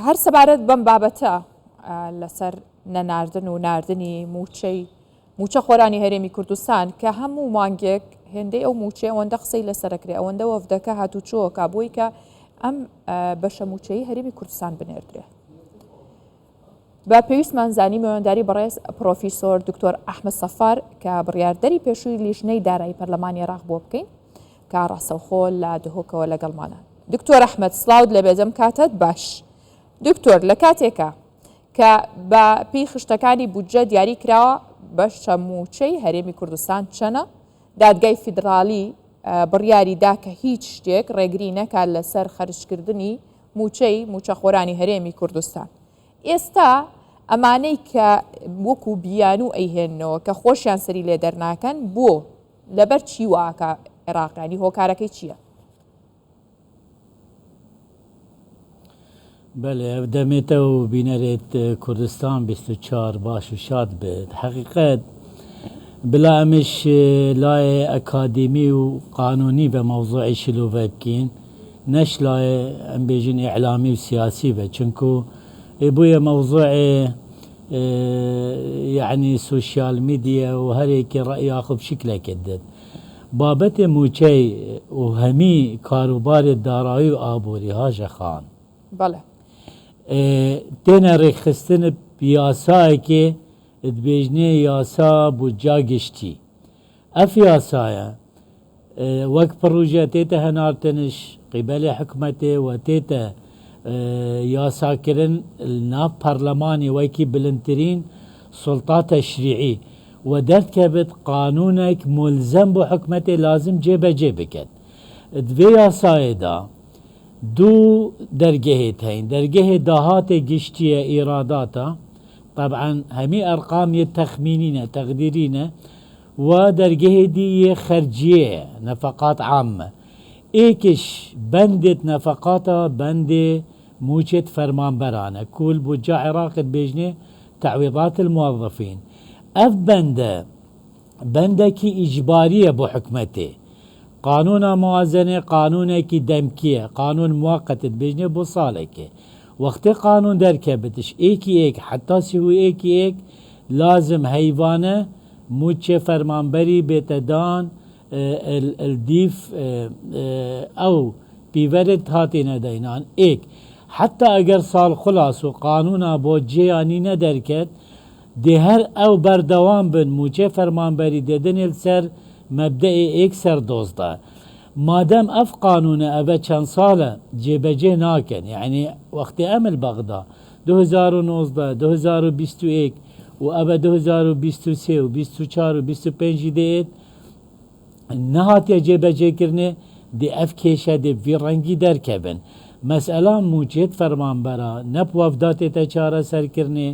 هەر سەبارەت بەم بابەتە لەسەر نەناردن و ناردنی موچە خۆرانی هەرێمی کوردستان کە هەموو مانگێک هێندەی ئەو موچێ ئەوەندە قسەی لەسەرکرێ ئەوەندە وەفدەکە هاتوچۆوە کابووی کە ئەم بەشە موچەی هەرێمی کوردستان بنێردرێ. بە پێویستمان زانی مەوەنداری بەڕێز پرۆفیسۆر دکتۆر ئەحمەد سەفار کە بڕیاردەری پێشووی لیژنەی دارایی پەرلەمانی عێراق بۆ بکەین کە ڕاستەوخۆ لە دهۆکەوە لەگەڵمانە. دکتۆر ئەحمەد سڵاوت لە بێزەم کاتت باش. دکتۆر لە کاتێکە کە بە پێی خشتەکانی بودجە دیاری کراوە بەشە موچەی هەرێمی کوردستان چەنە، دادگای فیدرالی بڕیاری دا کە هیچ شتێک ڕێگری نەکات لەسەر خەرجکردنی موچە خۆرانی هەرێمی کوردستان. ئێستا ئەمانەی کە وەکو بیان و ئەیهێننەوە کە خۆشیان سەری لێ دەرناکەن بۆ لەبەر چی واکە عێراقیانی هۆکارەکەی چییە؟ بله دەمێتە و بینەرێت کوردستان 24 باش و شاد بێت. حقیقت بلا ئەمش لای ئەکادمی و قانونی بە مەوزوعی شلوڤە بکەین، نەش لای ئەم بێژین ئیعلامی و سیاسی بە، چونکو بووە مەوزوع یعنی سوشیال میدیا و هەرێکی ڕەیاخ بشکلێکت دێت. بابەتێ موچەی و هەمی کاروبارێت دارایی و ئابووری هاژە خان بەڵێ تێنە ڕێکخستن یاسایەکێ دبێژنێ یاسا بودجا گشتی. ئەف یاسایە وەک پڕۆژە تێتە هەنارتنش قیبەلێ حکومەتێ و تێتە یاساکردن ناو پەرلەمانی وەکی بلندترین سوڵتا تەشریعی و دەردکەبێت قانونێک ملزەم بۆ حکومەتێ لازم جێبەجێ بکەن. دوێ یاسایەدا دوو دەرگەهێت هەین، دەرگەهێ داهاتێ گشتیە ئیراداتە، طبعا هەمی ئەرقامیە تەخمینینە تەقدیرینە، و دەرگەهێ دیە خەرجیەیە نەفەقات عامە. ئێکش بەندێت نەفەقاتە بەندێ موچێت فەرمانبەرانە کول بودجا عێراقت بێژنێ تعویضات الموظفین. ئەف بەندێکی ئیجباریە بۆ حکومەتێ، قانونا موازنه قانونێکی دەمکیە، قانون موقتت بێژنێ بۆ ساڵێکێ. وەختێ قانون دەرکەبتش ئێکی ئێک حتا سیهو ئێکی ئێک لازم هەیوانە موچێ فەرمانبەری بێتەدان الدیف ئەو پیڤەرت هاتێنە دەینان ئێک حتا ئەگەر ساڵ خلاص و قانونا بۆ جێیانی نەدەرکەت دێ هەر ئەو بەردەوام بن موچێ فەرمانبەری دەدنێت سەر مەبدەئێ ئێک سەردۆزدا. مادەم ئەف قانونە ئەvە چەند ساڵە جێبەجێ ناکەن، یعنی وەختی ئەمل بەغدا 2019 2021 و ئەvە 2023 و 24 و 25 دێت نەهاتیە جێبەجێکردنێ دێ ئەف کێشە دێ ڤی ڕەنگی دەرکەبن. مەسئەلان موچێت فەرمانبەرە نەپ وەفداتێتە چارە سەرکردنێ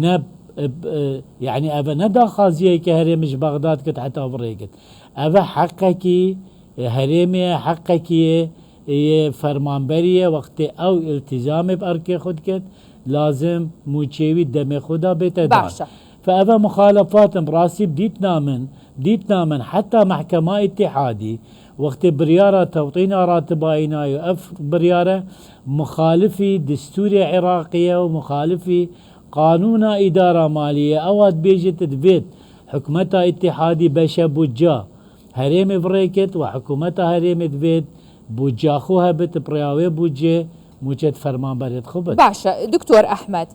نە يعني ئەvە نەداخوازیەکە هەرێمش بەغداد کرد حتا بڕێ کرد. ئەvە حەقێکی هەرێمێ حەقێکی فەرمانبەریە وەختێ ئەو ئیلتیزامێ ئەرکێ خود کرد لازم موچێوی دەمێ خوددا بێتە دان. فئەvە مخالفاتم ڕاستی دیتنامن حتا محکەما ئیتیحادی وەختێ بریارە تەوطینە ڕاتبایینای و ئەف بریارە مخالفی دستوری عێراقیە و مخالفی قانونا ئیدارە مالیە ئەوات بێژێت دەبێت حکومەتە ئیتیحادی بەشە بودجا هەرێمێ بڕێکێت و حکومەتە هەرێمێ دەبێت بودجاخۆ هەبێت پڕیاوێ بودجێ موچێت فەرمانبەرێت خوب بێت. باشە دکتۆر ئەحمەد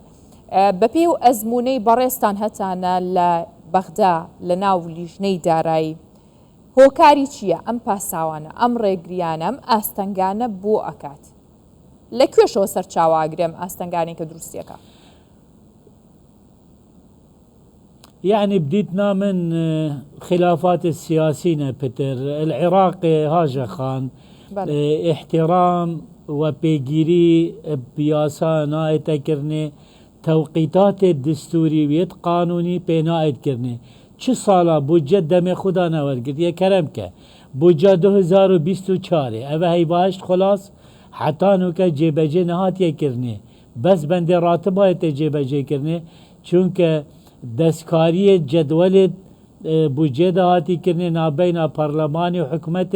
بەپێی و ئەزمونەی بەڕێستان هەتانە لە بەغدا لە ناو لیژنەی دارایی هۆکاری چییە؟ ئەم پاساوانە ئەم ڕێگریانە ئەم ئاستەنگانە بۆ ئەکات لەکوێشەوە سەرچاواگرێم ئاستەنگانێکە دروستیەکە؟ يعني بديتنا من خلافات السياسية بتر العراق هاجا خان احترام وبيجيري بياسا نائت كرني توقيتات الدستورية قانوني بنائت كرني چه سالا بودجة دم خدا نورقت يا كرمك بودجة 2024 اوه هي باشت خلاص حتى نوكا جيبجي نهات يكرني بس بند راتبات جيبجي كرني چونك دستکاری جدول بودجه دهاتی کرنه نابین پارلمانی و حکومت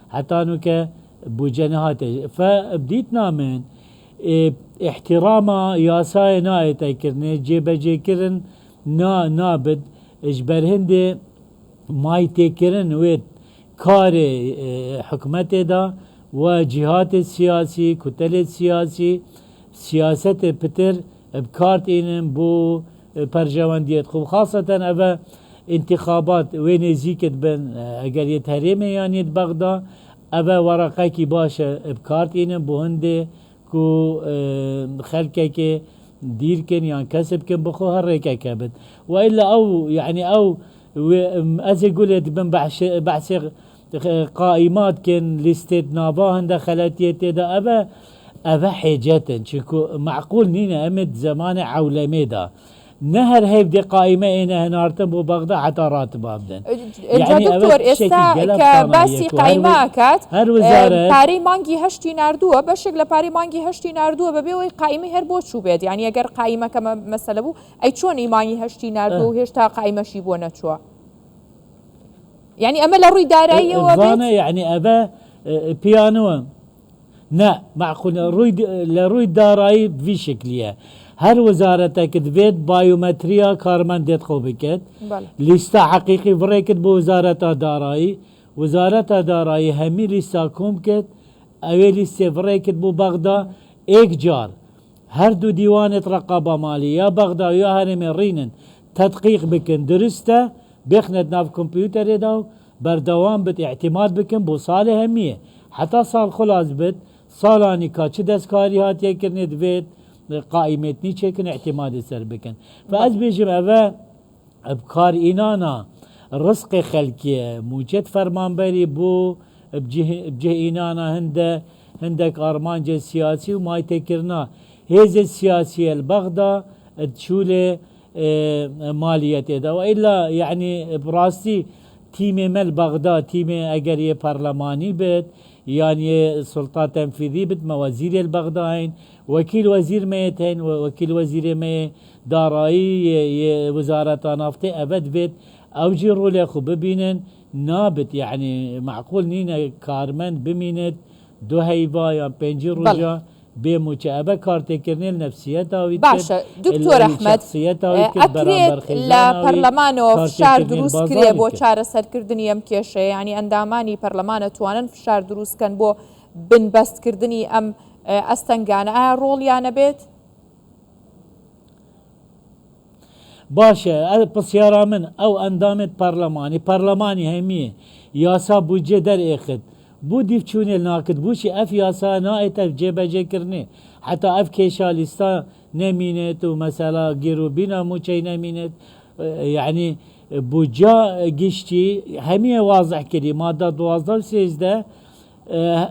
حتی نو که بودجه نهاته فبدیت نامن احتراما ياساي نايتي كرني جيبجي كرن نابد اجبر هندي مايتي كرن ويت كاري حكمتي دا وجهات السياسي كتل السياسي سياسة بتر بكارت إنم بو برجوانديت خوب خاصة أبا انتخابات وين زيكت بن اگر يتهرمي يعني بغدا أبا ورقة كي باشا بكارت إنم بو هندي كو خلقه كي دير كن يعني كسب كن بخو هريكا كبد وإلا أو يعني أو أزي قلت بن بحث قائمات كن لستيت نابا هندا خلاتيتي دا أبا حاجة شكو معقول نينا أمد زمان عولمي دا نهر هيب دي قائمة إنا هنارتن بو بغدا حتى راتب أبدن يعني دكتور إستا كباسي قائمة كات هر وزارة باري مانجي هشتي ناردوه بشك لباري مانجي هشتي ناردوه ببيوي قائمة هر بوت شو بيد يعني اگر قائمة كما مثلا بو أي چون إيماني هشتي ناردوه هشتا قائمة شيبونا چوا يعني أما لروي دارائية وبيت يعني أبا بيانو نا معقول لروي دارائي في شكلية هر وزارة كدبيت بايومتريا كارمان ديت خو بكت لستا حقيقي فريكت بو وزارة دارائي وزارة دارائي همي لستا كوم كت اوي لستا فريكت بو بغدا ايك جار هر دو ديوانة رقابة مالية يا بغدا يا هرمي رينن تدقيق بكن درسته بيخند ناف كمبيوتر داو بردوام بت اعتماد بكن بو صالة همية حتى صال خلاص بت صالاني كاتش دسكاري هات يكرني دبيت قائمتني چكن اعتماد سر بكن فاز بيجم أبا بكار إنانا رزق خلقية موجد فرمانبري بو بجه إنانا هندك أرمانجة سياسي وما يتكرنا هذا السياسية البغدا تشولي مالية دا وإلا يعني براستي تيمي مل بغدا تيمي أجري برلماني بيت يعني سلطة تنفيذي بت موازير البغداين وكيل وزير ميتين وكيل وزير مي دارائي وزارة نفطي أبد بيت أو جيرو لأخو ببينن نابت يعني معقول نينا كارمن بمينت دو هيبا يا بنجي رجا بموجة أبا كارتكرنيل نفسيتها باشا دكتور أحمد أكريت لبرلمانو فشار دروس كريه بو چارە سەرکردنی ئەم کێشەیە يعني ئەندامانی پەرلەمانە توانن فشار دروستکەن بۆ بنبەستکردنی ئەم ئەستەنگانە ئایا ڕۆڵیانە بێت؟ باشا بسيارة من أو أندامت برلماني همية ياسا بوجه در اخد بو ديف چوني الناكد بوشي اف ياسا نايت اف جيبا جيكرني حتى اف كيشاليستا نمينت ومثلا جيرو بينا موشي نمينت يعني بوجا جيشتي همية واضح كري مادة 12 سيزده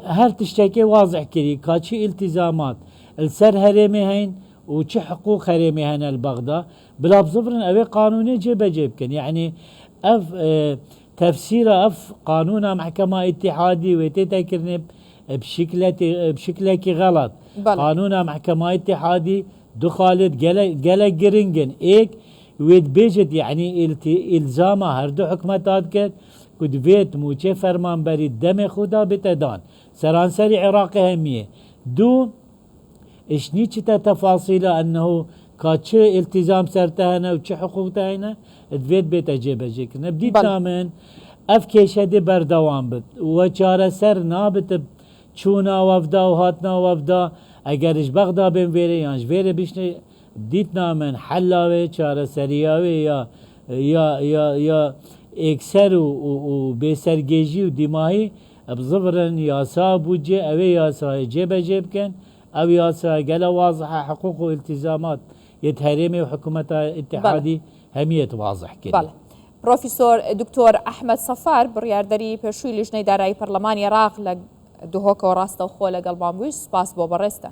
هر تشتكي واضح كري كاتشي التزامات السر هرمي هين وشي حقوق هرمي هين البغدا بلا بصفرن اوي قانوني جيبا جيبكن يعني اف تفسير اف قانون محكمة اتحادي ويتذكرني بشكلك غلط قانون محكمة اتحادي دخلت جلا جرينجن ايك ويد بيجت يعني الزامه هردو حكمتات كد كد فيت موچه فرمان بري دم خدا بتدان سرانسري عراقي همية دو اشني چتا تفاصيل انه كاتش التزام سرتهنا وچه حقوق تهنا ادفيت بيت اجيب اجيكنا بديت نامن اف كيشدي بردوان بت وچاره سر نابت چونا وفدا وهاتنا وفدا اگرش بغدا بين ويري يانش ويري بيشني بديت نامن حلاوي چاره سرياوي يا اكسر و بسرگيجي و دماغي بزفرن ياسا بوجه اوي ياسا جيب جيب كن او ياسا قال واضحة حقوق والتزامات يتهرمي وحكومة اتحادي همية واضح كده بله بروفيسور دكتور أحمد صفار برياردري بشوي لجنة دارائي برلماني راق لك دهوك وراسته وخوله قلبان بوش سپاس بو برسته